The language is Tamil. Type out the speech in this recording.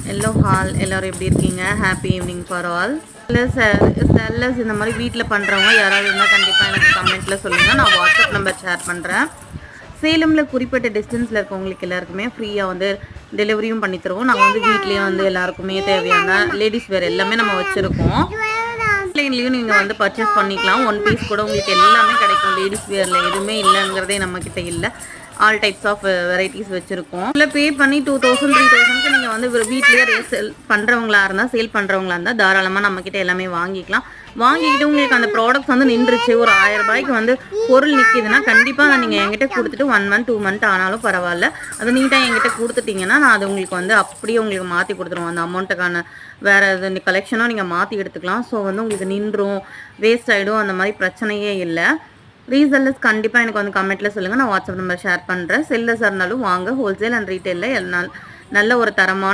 ஹலோ ஹால் எல்லோரும் எப்படி இருக்கீங்க? Happy evening for all. Sellers இந்த மாதிரி வீட்டில் பண்ணுறவங்க யாராவது இருந்தால் கண்டிப்பாக எனக்கு கமெண்ட்டில் சொல்லுங்கள். நான் வாட்ஸ்அப் நம்பர் ஷேர் பண்ணுறேன். சேலமில் குறிப்பிட்ட டிஸ்டன்ஸில் இருக்கவங்களுக்கு எல்லாருக்குமே ஃப்ரீயாக வந்து டெலிவரியும் பண்ணி தருவோம். நாங்கள் வந்து வீட்லேயே வந்து எல்லாருக்குமே தேவையான லேடிஸ் வேர் எல்லாமே நம்ம வச்சுருக்கோம். ஆன்லைன்லேயும் நீங்கள் வந்து பர்ச்சேஸ் பண்ணிக்கலாம். ஒன் பீஸ் கூட உங்களுக்கு எல்லாமே கிடைக்கும். லேடிஸ் வேரில் எதுவுமே இல்லைங்கிறதே நம்மக்கிட்ட இல்லை. ஆல் டைப்ஸ் ஆஃப் வெரைட்டிஸ் வச்சுருக்கோம். இல்லை பே பண்ணி 2000 3000க்கு நீங்கள் வந்து வீட்லேயே சேல் பண்ணுறவங்களா இருந்தால் தாராளமாக நம்மக்கிட்ட எல்லாமே வாங்கிக்கலாம். வாங்கிக்கிட்டு உங்களுக்கு அந்த ப்ராடக்ட்ஸ் வந்து நின்றுச்சு, ஒரு 1000 ரூபாய்க்கு வந்து பொருள் நிற்கிதுன்னா கண்டிப்பாக நீங்கள் என்கிட்ட கொடுத்துட்டு 1 மந்த் 2 மந்த் ஆனாலும் பரவாயில்ல, அது நீட்டாக என்கிட்ட கொடுத்துட்டிங்கன்னா நான் அது உங்களுக்கு வந்து அப்படியே உங்களுக்கு மாற்றி கொடுத்துருவோம். அந்த அமௌண்ட்டுக்கான வேறு எது கலெக்ஷனோ நீங்கள் மாற்றி எடுத்துக்கலாம். ஸோ வந்து உங்களுக்கு நின்றும் வேஸ்ட் ஆகிடும், அந்த மாதிரி பிரச்சனையே இல்லை. ரீசெல்லர்ஸ் கண்டிப்பாக எனக்கு வந்து கமெண்ட்டில் சொல்லுங்கள். நான் வாட்ஸ்அப் நம்பர் ஷேர் பண்ணுறேன். செல்லர்ஸாக இருந்தாலும் வாங்க. ஹோல்சேல் அண்ட் ரீட்டெயிலில் நல்ல ஒரு தரமான